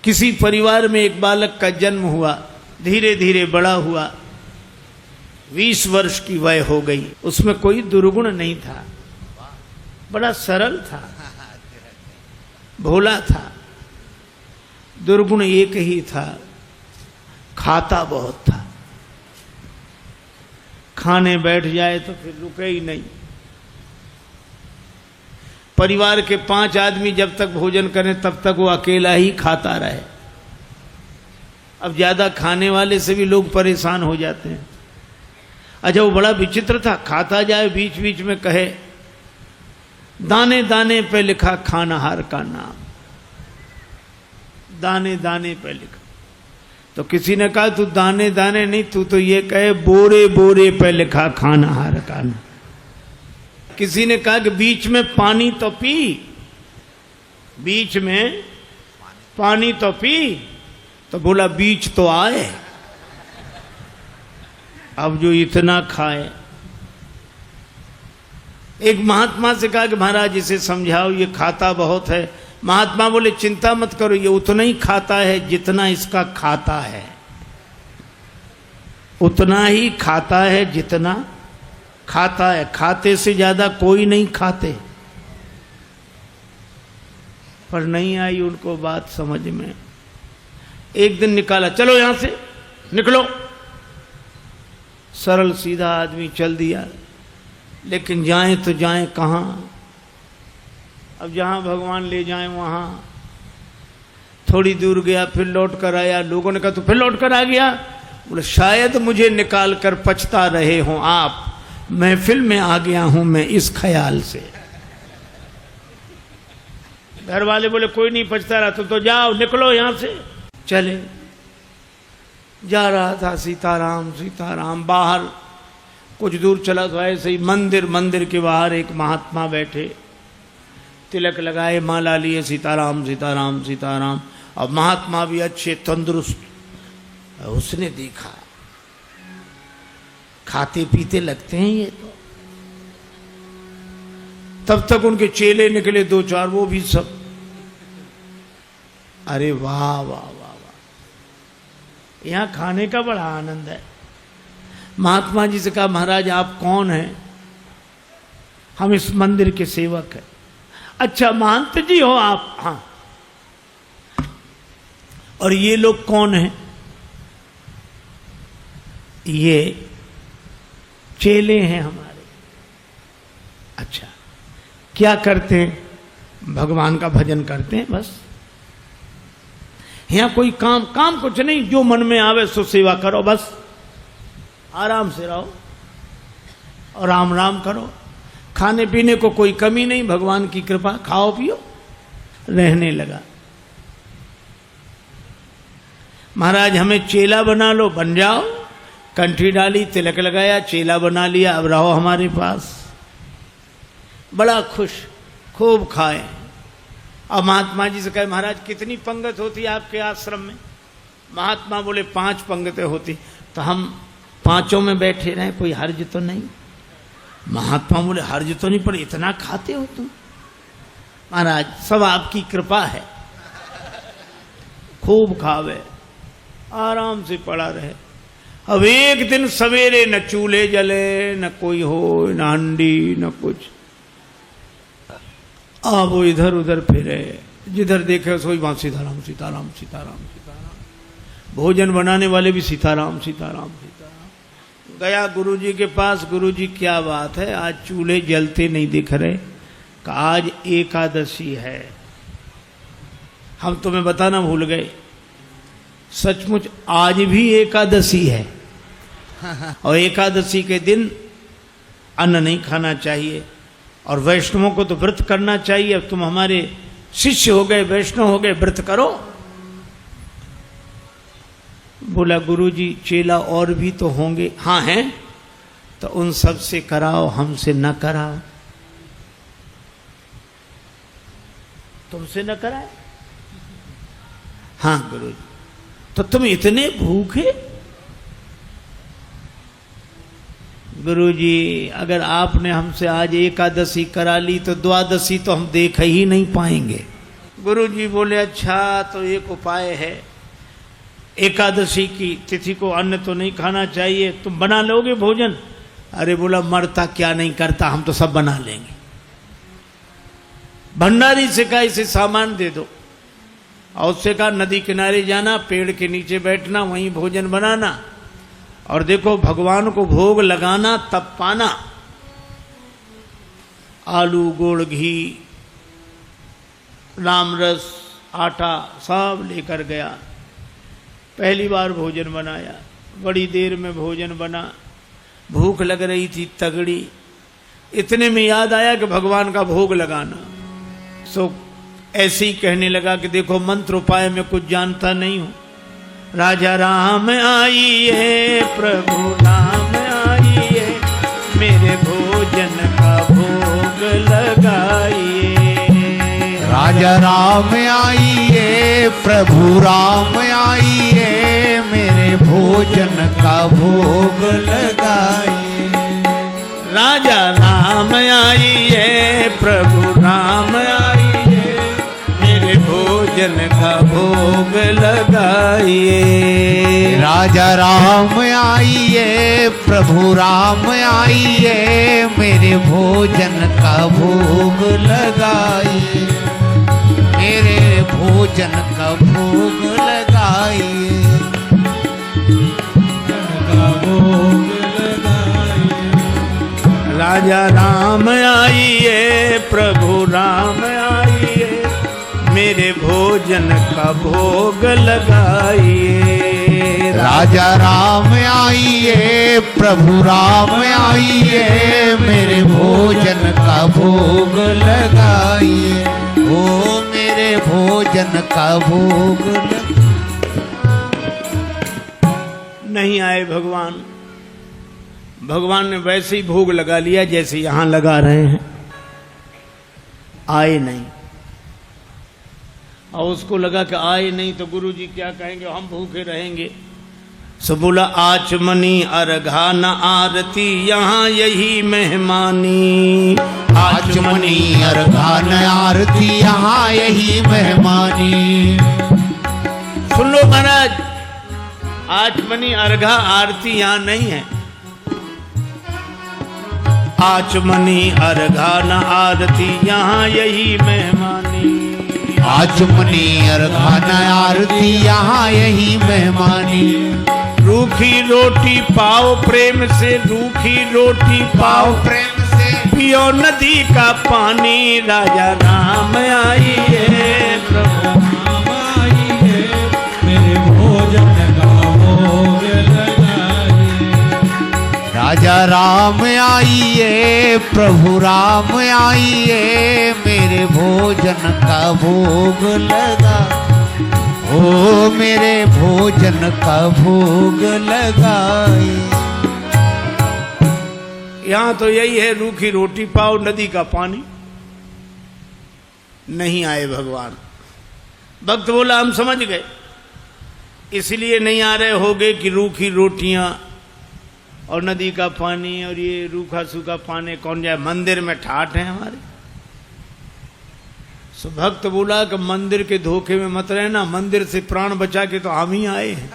किसी परिवार में एक बालक का जन्म हुआ, धीरे धीरे बड़ा हुआ, 20 वर्ष की वय हो गई। उसमें कोई दुर्गुण नहीं था, बड़ा सरल था, भोला था। दुर्गुण एक ही था, खाता बहुत था। खाने बैठ जाए तो फिर रुके ही नहीं। परिवार के 5 आदमी जब तक भोजन करें तब तक वो अकेला ही खाता रहे। अब ज्यादा खाने वाले से भी लोग परेशान हो जाते हैं। अच्छा, वो बड़ा विचित्र था, खाता जाए बीच बीच में कहे दाने दाने पे लिखा खानाहार का नाम, दाने दाने पे लिखा। तो किसी ने कहा तू दाने दाने नहीं, तू तो ये कहे बोरे बोरे पे लिखा खानाहार का नाम। किसी ने कहा कि बीच में पानी तो पी, बीच में पानी तो पी, तो बोला बीच तो आए। अब जो इतना खाए। एक महात्मा से कहा कि महाराज इसे समझाओ, ये खाता बहुत है। महात्मा बोले चिंता मत करो, ये उतना ही खाता है जितना इसका खाता है, उतना ही खाता है जितना खाता है। खाते से ज्यादा कोई नहीं खाते। पर नहीं आई उनको बात समझ में। एक दिन निकाला, चलो यहां से निकलो। सरल सीधा आदमी चल दिया, लेकिन जाएं तो जाएं कहां। अब जहां भगवान ले जाएं वहां। थोड़ी दूर गया, फिर लौट कर आया। लोगों ने कहा तू फिर लौट कर आ गया? बोले शायद मुझे निकाल कर पछता रहे हों आप, महफिल में आ गया हूं मैं इस ख्याल से। घर वाले बोले कोई नहीं पछता रहा, तो जाओ निकलो यहां से। चले, जा रहा था सीताराम सीताराम। बाहर कुछ दूर चला तो ऐसे ही मंदिर के बाहर एक महात्मा बैठे, तिलक लगाए, माला लिए, सीताराम सीताराम सीताराम। और महात्मा भी अच्छे तंदुरुस्त। उसने देखा खाते पीते लगते हैं ये तो। तब तक उनके चेले निकले 2-4, वो भी सब। अरे वाह वाह वाह वाह, यहां खाने का बड़ा आनंद है। महात्मा जी से कहा महाराज आप कौन हैं? हम इस मंदिर के सेवक हैं। अच्छा महंत जी हो आप? हाँ। और ये लोग कौन हैं? ये चेले हैं हमारे। अच्छा, क्या करते हैं? भगवान का भजन करते हैं बस। यहां कोई काम कुछ नहीं, जो मन में आवे सो सेवा करो बस। आराम से रहो और राम राम करो। खाने पीने को कोई कमी नहीं, भगवान की कृपा, खाओ पियो। रहने लगा। महाराज हमें चेला बना लो, बन जाओ। कंठी डाली, तिलक लगाया, चेला बना लिया, अब रहो हमारे पास। बड़ा खुश, खूब खाए। अब महात्मा जी से कहे महाराज कितनी पंगत होती है आपके आश्रम में? महात्मा बोले 5 पंगतें होती। तो हम 5 में बैठे रहे, कोई हर्ज तो नहीं? महात्मा बोले हर्ज तो नहीं, पर इतना खाते हो तुम? महाराज सब आपकी कृपा है। खूब खावे, आराम से पड़ा रहे। अब एक दिन सवेरे न चूल्हे जले, न कोई हो, न हंडी, न कुछ। अब वो इधर उधर फिरे, जिधर देखे सोई वहां सीताराम सीताराम सीताराम सीताराम। भोजन बनाने वाले भी सीताराम सीताराम सीताराम। गया गुरुजी के पास, गुरुजी क्या बात है, आज चूल्हे जलते नहीं दिख रहे? आज एकादशी है। हम तुम्हें बताना भूल गए, सचमुच आज भी एकादशी है। और एकादशी के दिन अन्न नहीं खाना चाहिए, और वैष्णवों को तो व्रत करना चाहिए। अब तुम हमारे शिष्य हो गए, वैष्णव हो गए, व्रत करो। बोला गुरुजी चेला और भी तो होंगे? हाँ हैं। तो उन सब से कराओ, हमसे न कराओ। तुमसे न कराए? हाँ गुरुजी। तो तुम इतने भूखे? गुरुजी अगर आपने हमसे आज एकादशी करा ली तो द्वादशी तो हम देख ही नहीं पाएंगे। गुरु जी बोले अच्छा तो एक उपाय है, एकादशी की तिथि को अन्न तो नहीं खाना चाहिए, तुम बना लोगे भोजन? अरे बोला मरता क्या नहीं करता, हम तो सब बना लेंगे। भंडारी से कहा इसे सामान दे दो, और उससे कहा नदी किनारे जाना, पेड़ के नीचे बैठना, वहीं भोजन बनाना, और देखो भगवान को भोग लगाना तब पाना। आलू, गुड़, घी, राम रस, आटा सब लेकर गया। पहली बार भोजन बनाया, बड़ी देर में भोजन बना, भूख लग रही थी तगड़ी। इतने में याद आया कि भगवान का भोग लगाना। सो ऐसे ही कहने लगा कि देखो मंत्र उपाय में कुछ जानता नहीं हूं। राजा राम आइए, प्रभु राम आइए, मेरे भोजन का भोग लगाइए। राजा राम आइए, प्रभु राम आइए, मेरे भोजन का भोग लगाइए। राजा राम आइए, प्रभु राम आइए, मेरे भोजन का भोग लगाइए। राजा राम आइए, प्रभु राम आइए, मेरे भोजन का भोग लगाइए। मेरे भोजन का भोग लगाइए। राजा राम आइए, प्रभु राम आइए, मेरे भोजन का भोग लगाइए। राजा राम आइए, प्रभु राम आइए, मेरे भोजन का भोग लगाइए। ओ मेरे भोजन का भोग नहीं आए भगवान। भगवान ने वैसे ही भोग लगा लिया जैसे यहां लगा रहे हैं, आए नहीं। और उसको लगा कि आए नहीं तो गुरु जी क्या कहेंगे, हम भूखे रहेंगे। सो बोला आचमनी अर्घा न आरती, यहाँ यही मेहमानी। आचमनी अर्घा न आरती, यहाँ यही मेहमानी। सुन लो महाराज, आचमनी अर्घा आरती यहाँ नहीं है। आचमनी अर्घा न आरती, यहाँ यही मेहमानी। आचमनी अर्घा न आरती, यहाँ यही मेहमानी। रूखी रोटी पाओ प्रेम से, रूखी रोटी पाओ प्रेम से, पियो नदी का पानी। राजा राम आइए, प्रभु राम आइए, मेरे भोजन का भोग लगाइए। राजा राम आइए, प्रभु राम आइए, मेरे भोजन का भोग लगा। ओ मेरे भोजन का भोग लगाए। यहां तो यही है, रूखी रोटी पाओ नदी का पानी। नहीं आए भगवान। भक्त बोला हम समझ गए, इसलिए नहीं आ रहे होगे कि रूखी रोटियां और नदी का पानी और ये रूखा सूखा पानी कौन जाए, मंदिर में ठाठ है हमारे। सो भक्त बोला कि मंदिर के धोखे में मत रहना, मंदिर से प्राण बचा के तो हम ही आए हैं।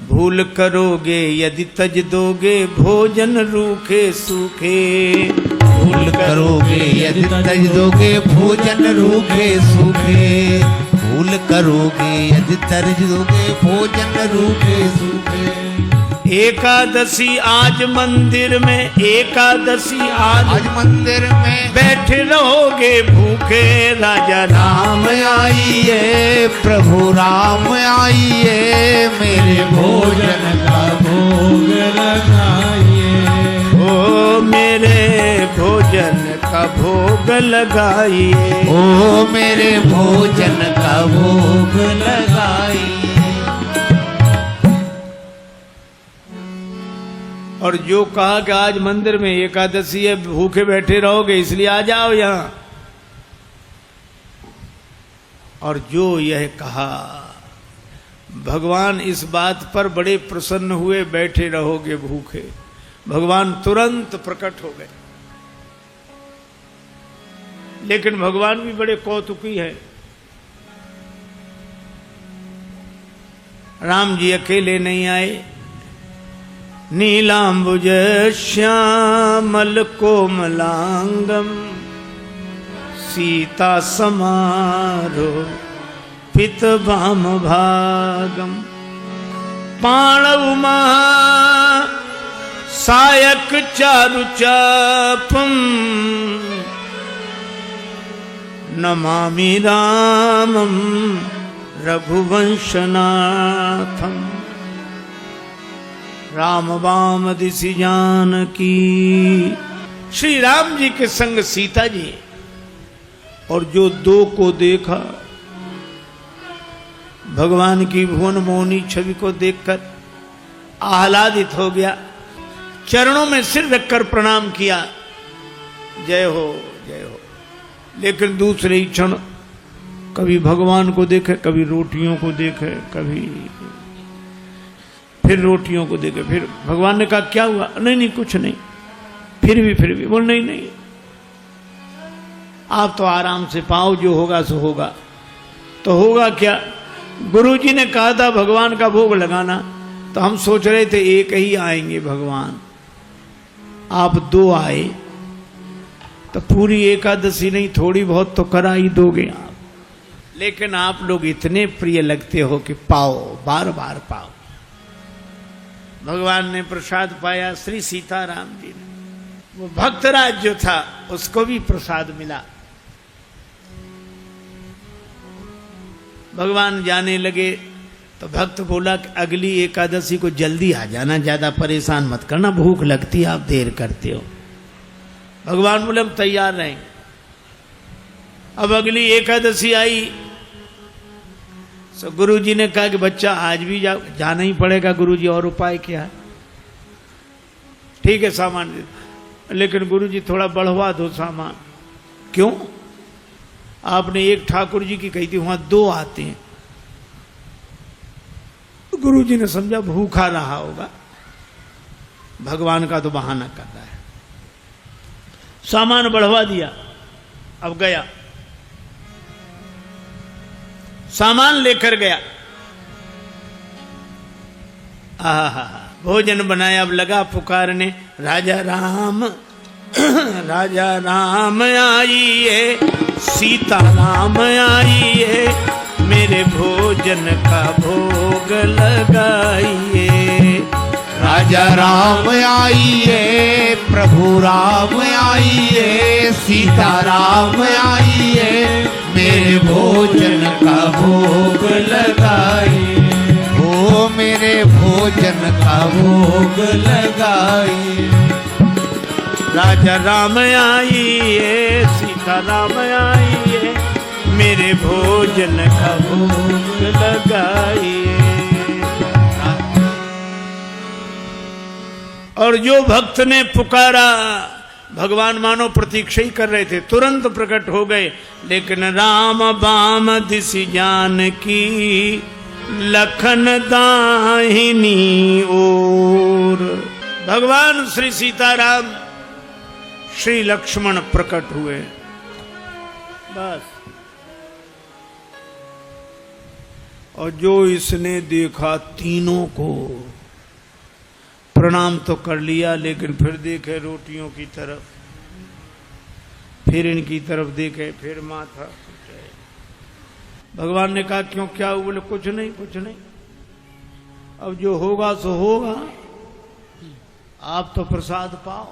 भूल करोगे यदि तज दोगे, भोजन रूखे सूखे। भूल करोगे यदि तज दोगे, भोजन रूखे सूखे। भूल करोगे यदि तज दोगे, भोजन रूखे सूखे। एकादशी आज मंदिर में, एकादशी आज मंदिर में, बैठे रहोगे भूखे। राजा राम आइए, प्रभु राम आइए, मेरे भोजन का भोग लगाइए। ओ मेरे भोजन का भोग लगाइए। ओ मेरे भोजन का भोग लगाइए। और जो कहा कि आज मंदिर में एकादशी है, भूखे बैठे रहोगे इसलिए आ जाओ यहां, और जो यह कहा भगवान इस बात पर बड़े प्रसन्न हुए, बैठे रहोगे भूखे। भगवान तुरंत प्रकट हो गए। लेकिन भगवान भी बड़े कौतुकी है। राम जी अकेले नहीं आए, नीलांबुज श्यामल कोमलांगम सीता समारो पित भाम भागम पाणव महा सायक चारु चापम नमामि रामम रघुवंशनाथम राम वाम दिशि जानकी। श्री राम जी के संग सीता जी, और जो दो को देखा, भगवान की भुवन मोहनी छवि को देखकर आह्लादित हो गया, चरणों में सिर रखकर प्रणाम किया, जय हो जय हो। लेकिन दूसरे ही क्षण कभी भगवान को देखे, कभी रोटियों को देखे, कभी फिर रोटियों को देखे। फिर भगवान ने कहा क्या हुआ? नहीं नहीं कुछ नहीं। फिर भी बोल नहीं नहीं, आप तो आराम से पाओ, जो होगा सो होगा। तो होगा क्या? गुरुजी ने कहा था भगवान का भोग लगाना, तो हम सोच रहे थे एक ही आएंगे भगवान, आप दो आए, तो पूरी एकादशी नहीं थोड़ी बहुत तो करा ही दोगे आप। लेकिन आप लोग इतने प्रिय लगते हो कि पाओ, बार बार पाओ। भगवान ने प्रसाद पाया, श्री सीताराम जी ने। वो भक्तराज जो था उसको भी प्रसाद मिला। भगवान जाने लगे तो भक्त बोला कि अगली एकादशी को जल्दी आ जाना, ज्यादा परेशान मत करना, भूख लगती है, आप देर करते हो। भगवान बोले हम तैयार रहेंगे। अब अगली एकादशी आई तो गुरुजी ने कहा कि बच्चा आज भी जाना ही पड़ेगा। गुरुजी और उपाय क्या है? ठीक है सामान दे, लेकिन गुरुजी थोड़ा बढ़वा दो सामान। क्यों? आपने एक ठाकुर जी की कही थी, वहां दो आते हैं। गुरुजी ने समझा भूखा रहा होगा, भगवान का तो बहाना कर रहा है। सामान बढ़वा दिया। अब गया, सामान लेकर गया, भोजन बनाया। अब लगा पुकारने, राजा राम राजा राम आइए, सीता राम आइए, मेरे भोजन का भोग लगाइए। राजा राम आइए, प्रभु राम आइए, सीता राम आइए, मेरे भोजन का भोग लगाइए। ओ मेरे भोजन का भोग लगाइए। राजा राम आइए, सीता राम आइए, मेरे भोजन का भोग लगाइए। और जो भक्त ने पुकारा, भगवान मानो प्रतीक्षा ही कर रहे थे, तुरंत प्रकट हो गए। लेकिन राम बाम दिशि जानकी, लखन दाहिनी ओर। भगवान श्री सीताराम श्री लक्ष्मण प्रकट हुए। बस। और जो इसने देखा, तीनों को प्रणाम तो कर लिया, लेकिन फिर देखे रोटियों की तरफ, फिर इनकी तरफ देखे, फिर माथा। भगवान ने कहा क्यों, क्या हुआ? बोले कुछ नहीं कुछ नहीं, अब जो होगा सो होगा, आप तो प्रसाद पाओ।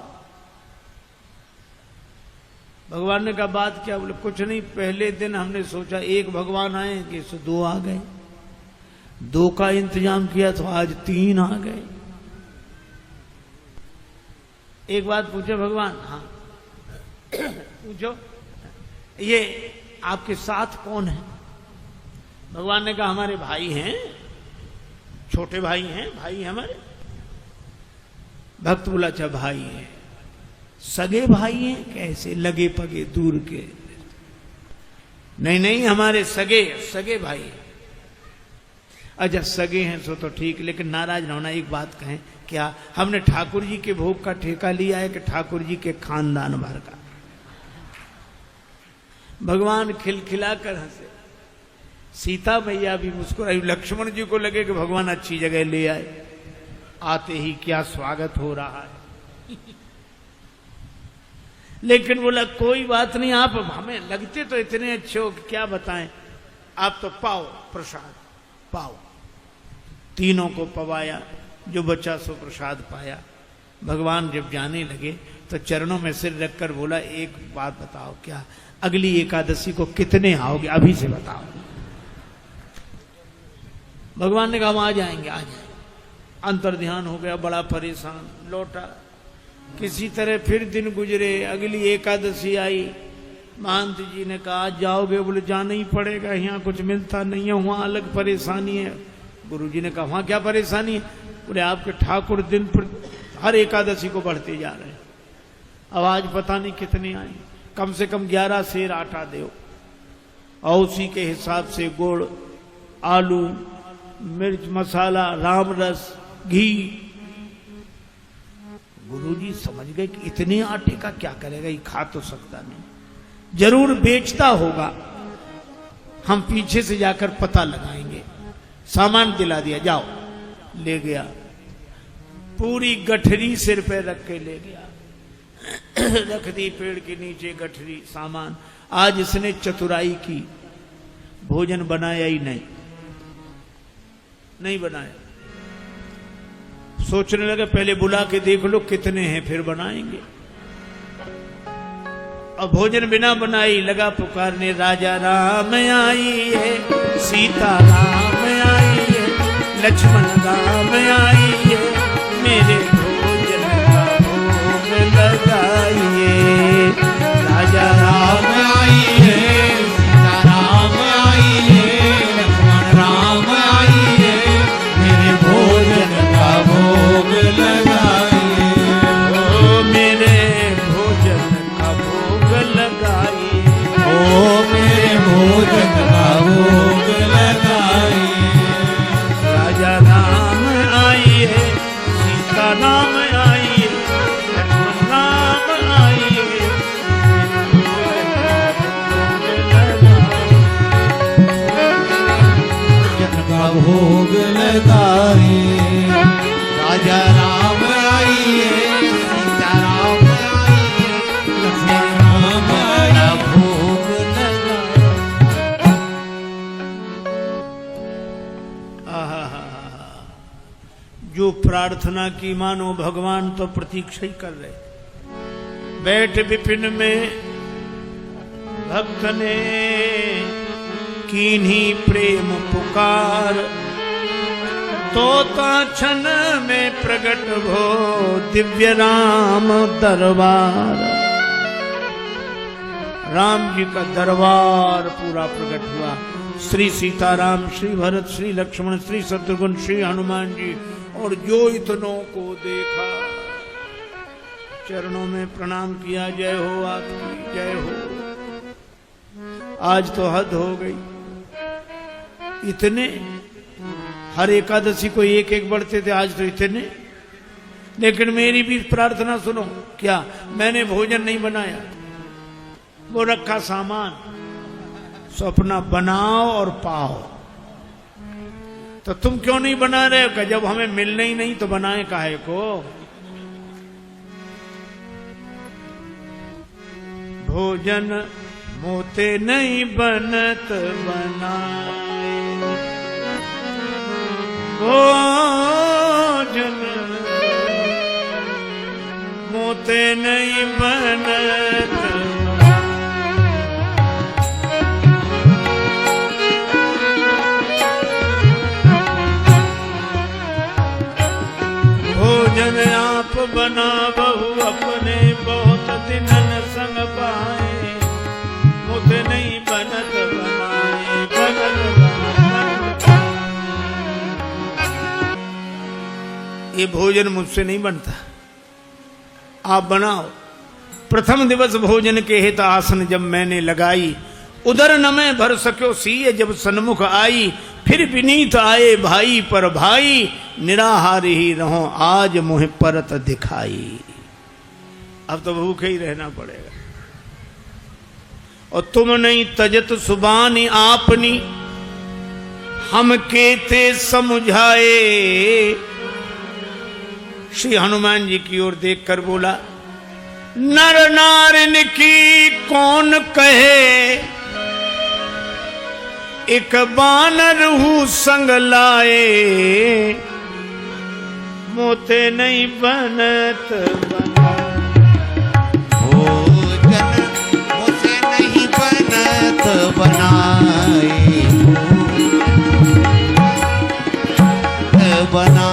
भगवान ने कहा बात क्या? बोले कुछ नहीं, पहले दिन हमने सोचा एक भगवान आएंगे, सो दो आ गए, दो का इंतजाम किया तो आज तीन आ गए। एक बात पूछे भगवान? हाँ पूछो। ये आपके साथ कौन है? भगवान ने कहा हमारे भाई हैं, छोटे भाई हैं, भाई हमारे। भक्त बोला अच्छा भाई हैं, सगे भाई हैं? कैसे? लगे पगे दूर के? नहीं नहीं, हमारे सगे सगे भाई हैं। अच्छा सगे हैं सो तो ठीक, लेकिन नाराज न होना, एक बात कहें, क्या हमने ठाकुर जी के भोग का ठेका लिया है कि ठाकुर जी के खानदान भर का? भगवान खिलखिलाकर हंसे, सीता मैया भी मुस्कुराई। लक्ष्मण जी को लगे कि भगवान अच्छी जगह ले आए, आते ही क्या स्वागत हो रहा है। लेकिन बोला कोई बात नहीं, आप हमें लगते तो इतने अच्छे हो कि क्या बताएं, आप तो पाओ प्रसाद पाओ। तीनों को पवाया, जो बचा सो प्रसाद पाया। भगवान जब जाने लगे तो चरणों में सिर रखकर बोला, एक बात बताओ, क्या अगली एकादशी को कितने आओगे, अभी से बताओ। भगवान ने कहा हम आ जाएंगे, आ जाएंगे। अंतर ध्यान हो गया, बड़ा परेशान लौटा। किसी तरह फिर दिन गुजरे, अगली एकादशी आई। महंत जी ने कहा आज जाओगे? बोले जाना ही पड़ेगा, यहाँ कुछ मिलता नहीं है, वहां अलग परेशानी है। गुरु जी ने कहा वहां क्या परेशानी है? बोले आपके ठाकुर दिन पर हर एकादशी को बढ़ते जा रहे हैं, अब आज पता नहीं कितने आए, कम से कम 11 सेर आटा दो, और उसी के हिसाब से गुड़, आलू, मिर्च मसाला, राम रस, घी। गुरुजी समझ गए कि इतने आटे का क्या करेगा, ये खा तो सकता नहीं, जरूर बेचता होगा, हम पीछे से जाकर पता लगाएंगे। सामान दिला दिया, जाओ। ले गया, पूरी गठरी सिर पे रख के ले गया, रख दी पेड़ के नीचे गठरी, सामान। आज इसने चतुराई की, भोजन बनाया ही नहीं बनाया। सोचने लगे पहले बुला के देख लो कितने हैं, फिर बनाएंगे। और भोजन बिना बनाई लगा पुकारने, राजा राम आई है, सीता राम आई है, लक्ष्मण राम आई है, मेरे भोजन का भोग लगाइए। राजा राम आई है, सीता राम आई है, लक्ष्मण राम आई है, मेरे भोजन का भोग लगाइए। ओ मेरे भोजन का भोग लगाइए, ओ मेरे भोजन का भोग लगाइए। राजा राम आई है, सीता राम आई है, लक्ष्मण राम आई है, भोजन का भोग लगाइए। राजा राम आई है, सीता राम आई है, लक्ष्मण राम आई है, भोग लगाइए। आहा, जो प्रार्थना की मानो भगवान तो प्रतीक्षा ही कर रहे। बैठ विपिन में भक्त ने कीन्ही प्रेम पुकार, तोता छन में प्रगट भो दिव्य राम दरबार। राम जी का दरबार पूरा प्रकट हुआ। श्री सीताराम, श्री भरत, श्री लक्ष्मण, श्री शत्रुघ्न, श्री हनुमान जी, और जो इतनों को देखा चरणों में प्रणाम किया। जय हो आपकी, जय हो। आज तो हद हो गई, इतने हर एकादशी को एक एक बढ़ते थे, आज तो इतने। लेकिन मेरी भी प्रार्थना सुनो, क्या मैंने भोजन नहीं बनाया, वो रखा सामान, सो अपना बनाओ और पाओ। तो तुम क्यों नहीं बना रहे हो? जब हमें मिलने ही नहीं तो बनाए काहे को? भोजन मोते नहीं बनत बनाए, भोजन मोते नहीं बनत। भोजन आप बना बहु अपने, बहुत दिनन संग पाए, मुझे नहीं बनत बनाए, बनत बनाए। ये भोजन मुझसे नहीं बनता, आप बनाओ। प्रथम दिवस भोजन के हित आसन जब मैंने लगाई, उधर न मैं भर सक्यो सीय जब सन्मुख आई। फिर विनीत आए भाई पर भाई, निराहार ही रहो आज मुझे परत दिखाई। अब तो भूखे ही रहना पड़ेगा। और तुम नहीं तजत सुबानी आपनी, हम केते समझाए। श्री हनुमान जी की ओर देखकर बोला, नर नारिन की कौन कहे, एक बानर हूं संग लाए। मोते नहीं बनत बना, भोजन मोते नहीं बनत बनाए। बना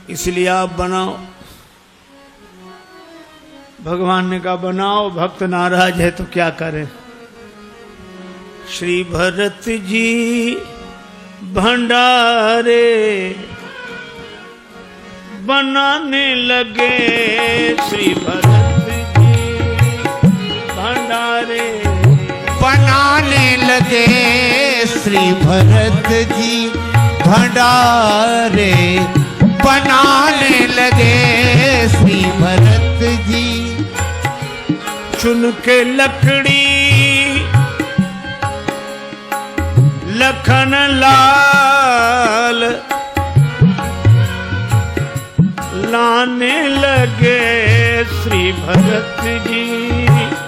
इसलिए आप बनाओ। भगवान ने कहा बनाओ, भक्त नाराज है तो क्या करें। श्री भरत जी भंडारे बनाने लगे, श्री भरत जी भंडारे बनाने लगे। श्री भरत जी भंडारे बनाने लगे। श्री भरत जी चुन के लकड़ी लखन लाल लाने लगे। श्री भरत जी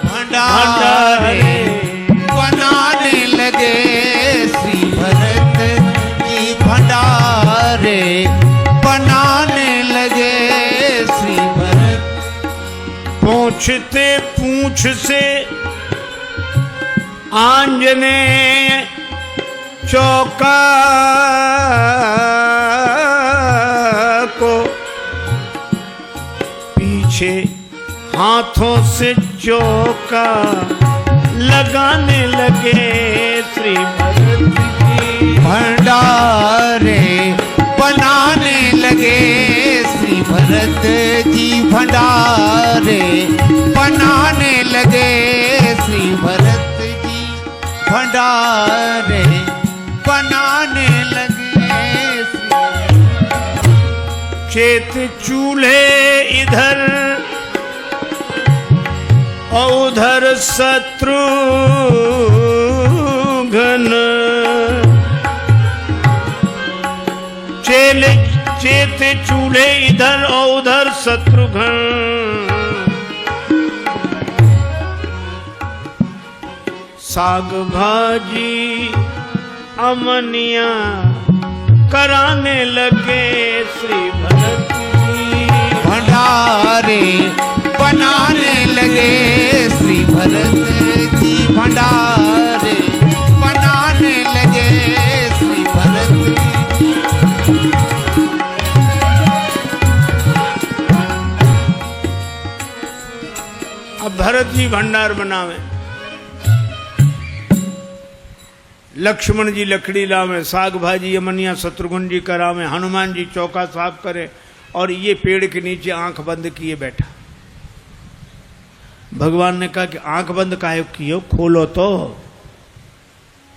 भंडारे बनाने लगे। श्री भरत जी भंडारे बनाने लगे। श्री भरत पूछते पूछ से आंजनेय चौका को पीछे हाथों से चौका लगाने लगे। श्री भरत जी भंडारे बनाने लगे। श्री भरत जी भंडारे बनाने लगे। श्री भरत जी भंडारे बनाने लगे। चेत चूल्हे इधर और उधर शत्रुघ्न, चेत चूल्हे इधर और उधर शत्रुघ्न। साग भाजी अमनिया कराने लगे। श्री भरत जी भंडारे बनाने लगे। श्री भरत जी भंडारे बनाने लगे। श्री भरत जी अब भरत जी भंडार बनावे, लक्ष्मण जी लकड़ी लावे, साग भाजी अमनिया शत्रुघ्न जी करावे, हनुमान जी चौका साफ करे और ये पेड़ के नीचे आंख बंद किए बैठा। भगवान ने कहा कि आंख बंद काहे किए, खोलो तो।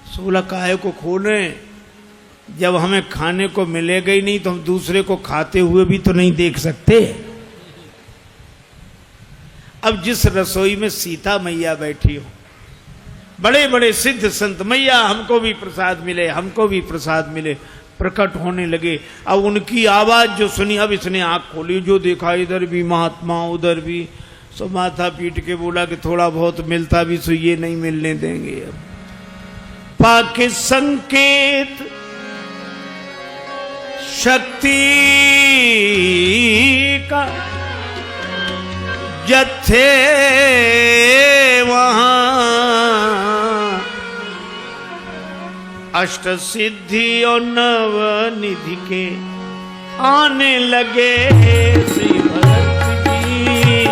सोला काहे को खोले, जब हमें खाने को मिलेगा ही नहीं तो हम दूसरे को खाते हुए भी तो नहीं देख सकते। अब जिस रसोई में सीता मैया बैठी हो, बड़े बड़े सिद्ध संत मैया हमको भी प्रसाद मिले, हमको भी प्रसाद मिले, प्रकट होने लगे। अब उनकी आवाज जो सुनी, अब इसने आंख खोली, जो देखा इधर भी महात्मा उधर भी, सो माथा पीट के बोला कि थोड़ा बहुत मिलता भी सो ये नहीं मिलने देंगे। अब पाके संकेत शक्ति का जत्थे वहां अष्ट सिद्धि और नव निधि के आने लगे। श्री भरत जी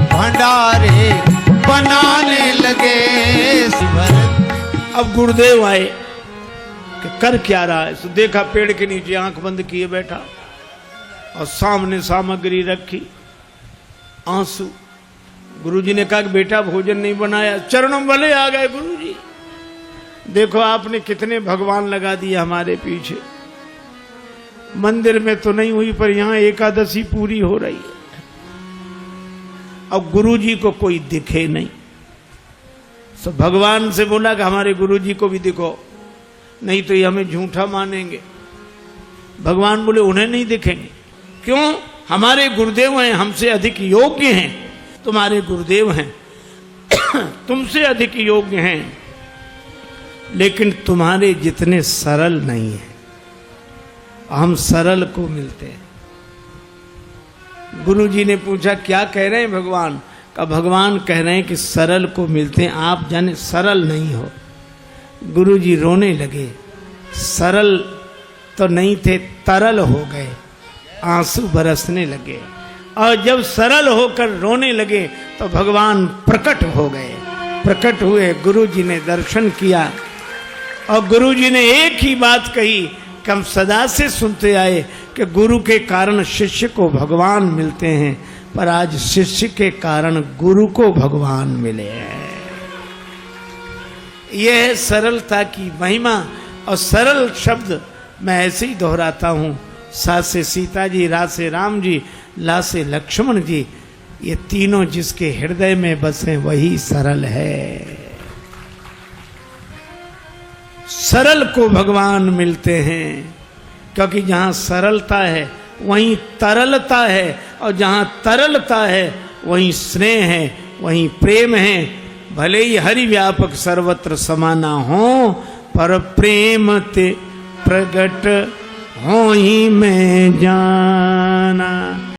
भंडारे बनाने लगे। श्री भरत अब गुरुदेव आए कि कर क्या रहा है। तो देखा पेड़ के नीचे आंख बंद किए बैठा और सामने सामग्री रखी, आंसू। गुरुजी ने कहा कि बेटा भोजन नहीं बनाया। चरणों वाले आ गए गुरुजी, देखो आपने कितने भगवान लगा दिए हमारे पीछे। मंदिर में तो नहीं हुई पर यहाँ एकादशी पूरी हो रही है। और गुरु जी को कोई दिखे नहीं। तो भगवान से बोला कि हमारे गुरु जी को भी दिखो, नहीं तो ये हमें झूठा मानेंगे। भगवान बोले उन्हें नहीं दिखेंगे। क्यों? हमारे गुरुदेव हैं, हमसे अधिक योग्य हैं। तुम्हारे गुरुदेव हैं, तुमसे अधिक योग्य हैं, लेकिन तुम्हारे जितने सरल नहीं है। हम सरल को मिलते हैं। गुरु जी ने पूछा क्या कह रहे हैं भगवान? का भगवान कह रहे हैं कि सरल को मिलते हैं, आप जाने सरल नहीं हो। गुरु जी रोने लगे। सरल तो नहीं थे, तरल हो गए, आंसू बरसने लगे। और जब सरल होकर रोने लगे तो भगवान प्रकट हो गए। प्रकट हुए, गुरु जी ने दर्शन किया और गुरु जी ने एक ही बात कही कि हम सदा से सुनते आए कि गुरु के कारण शिष्य को भगवान मिलते हैं, पर आज शिष्य के कारण गुरु को भगवान मिले हैं। यह है सरलता की महिमा। और सरल शब्द मैं ऐसे ही दोहराता हूं। सा से सीता जी, रा से राम जी, ला से लक्ष्मण जी, ये तीनों जिसके हृदय में बसे वही सरल है। सरल को भगवान मिलते हैं, क्योंकि जहां सरलता है वहीं तरलता है, और जहां तरलता है वहीं स्नेह है, वहीं प्रेम है। भले ही हरि व्यापक सर्वत्र समाना हो, पर प्रेम ते प्रगट हो ही में जाना।